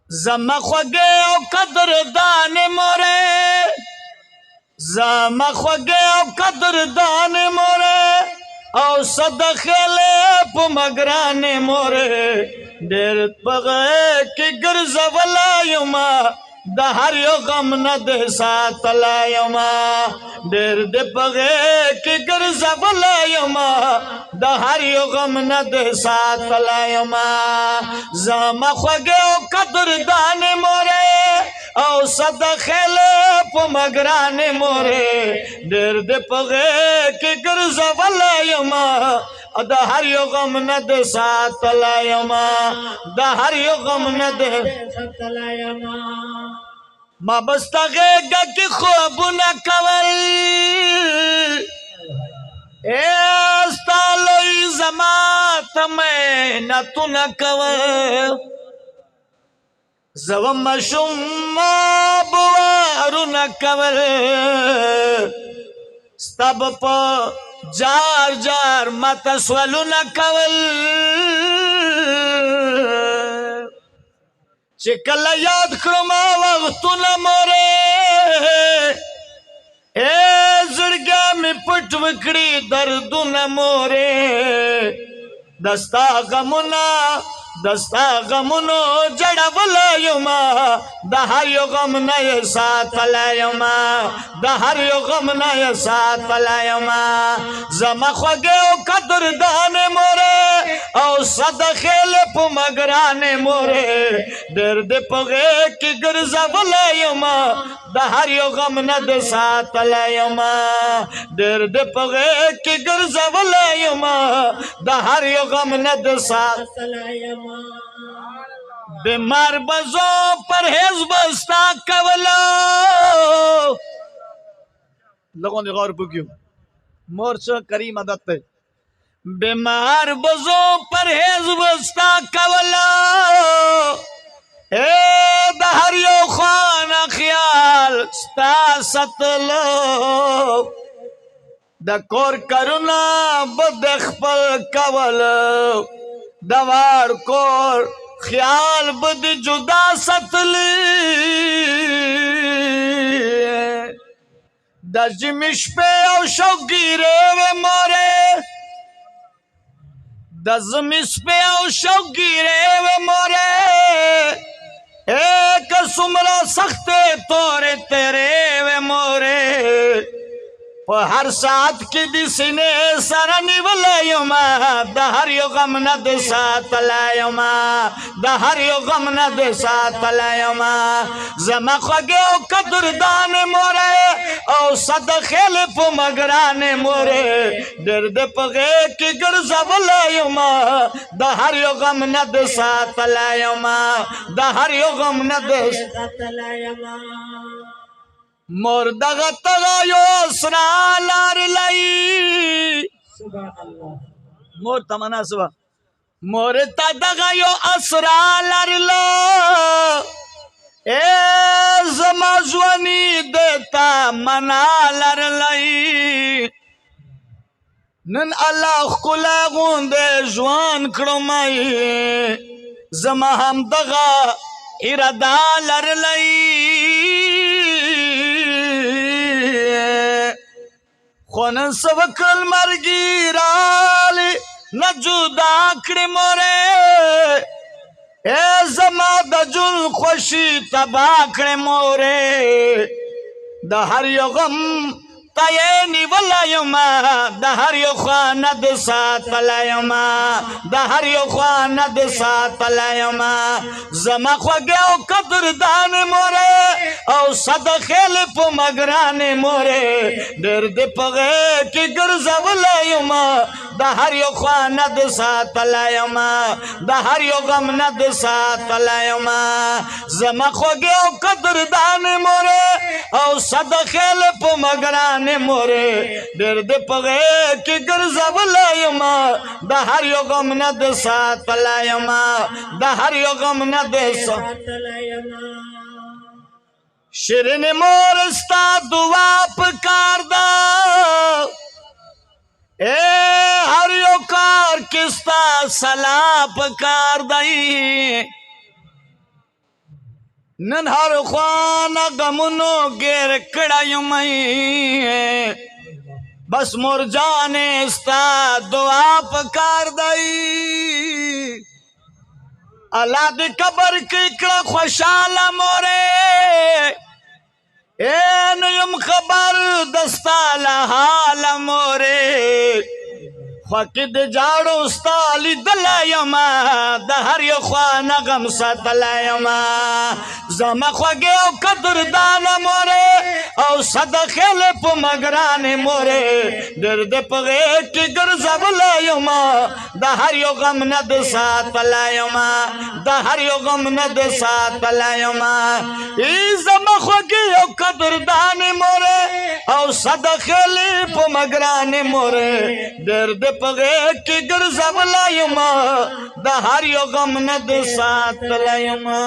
زما خوږې او قدردانې مورې زما خوږې او قدردانې مورې او صدخېلې په مګرانې مورې ډېر په غېږ کې ګرځولی یمه د هر یو غم نه دې ساتلی یمه ډېر دې په غېږ کې ګرځولی یمه د هر یو غم نه دې ساتلی یمه زما خوږې او قدردانې مورې او صدخېلې په مګرانې مورې ډېر دې په غېږ کې ګرځولی یمه د هر یو غم نه دې ساتلی یمه د هر یو غم نه دې ساتلی یمه ما به ستا غېږه کې خوبونه کول ستا لوی زما ته محنتونه کول زه به ماشوم بوارونه کول ستا به په جار جار ماته سوالونه کول چې کله یاد کړم وختونه مورې زړګی مې پټ وکړي دردونه مورې دستا غمونو جړولی یمه د هر یو غم نه یې ساتلی یمه د هر یو غم نه یې ساتلی یمه زما خوږې او قدردانې مورې او صدخېلې په مګرانې مورې ډېر دې په غېږ کې ګرځولی یمه د هر یو غم نه دې ساتلی یمه ډېر دې په غېږ کې ګرځولی یمه د هر یو غم نه دې ساتلی یمه بیمار بزو پرهیز بستا کولا لوگوں نے غور بکیو مورچہ کریم عدد تے بیمار بزو پرهیز بستا کولا دا هر یو خوانا خیال ستا ستلو دا کور کرونا بد خپل کولو دوار کور خیال بد جدا ستلی دا جمش پہ او شوگیرے وے مورے دا زمس پہ او شوگیرے وے مورے ایک سمرا سختے تورے تیرے وے مورے په هر ساعت کې د سینې سره نیولی یمه د هر یو غم نه دې ساتلی یمه د هر یو غم نه دې ساتلی یمه زما خوږې او قدردانې مورې او صدخېلې په مګرانې مورې ډېر دې په غېږ کې ګرځولی یمه د هر یو غم نه دې ساتلی یمه د هر یو غم نه دې ساتلی یمه مور دغه تغه یو اسرا لار لئی مور تمنا سوا مور تا دغه یو اسرا لار لا زما ځواني دیتا منا لار لئی نن الله ښکلی غوندې ژوند کړم زما هم دغه اراده لر لئی خو نن څه وکړل مرګي رالی نه جدا کړې مورې زما د ژوند خوښي تباه کړې مورې د هر یو غم تا یې نیولی یمه د هر یو خوا نه دې ساتلی یمه د هر یو خوا نه دې ساتلی یمه زما خوږې او قدردانې مورې او صدخېلې په مګرانې مورې ډېر دې په غېږ کې ګرځولی یمه د هر یو خوا نه دې ساتلی یمه د هر یو غم نه دې ساتلی یمه زما خوږې او قدردانې مورې او صدخېلې په مګرانې مورې ډېر دې په غېږ کې ګرځولی یمه د هر یو غم نه دې ساتلی یمه د هر یو غم نه دې ساتلی یمه شیرین مور ستا دعا پکار ده هر یو کار کې ستا صلاح پکار دی نن هر خوانه غمونو ګیر کړی مې بس مور جانې ستا دعا پکار دی الله دې قبر کې کړه خوشاله مورې اے نو یم خبر دستا له حال مورې خوکې د جاړو ستا لیدلی یمه د هر یو خوا نه غم ساتلی یمه زما خوږې او قدردانه مورې او صدقې په مګرانې مورې ډېر دې په غېږ کې ګرځولی یمه د هر یو غم نه د ساتلی یمه د هر یو غم نه د ساتلی یمه ای زما خوږې او قدردانې مورې او صدقې په مګرانې مورې ډېر دې په غېږ کې ګرځولی یمه د هر یو غم نه د ساتلی یمه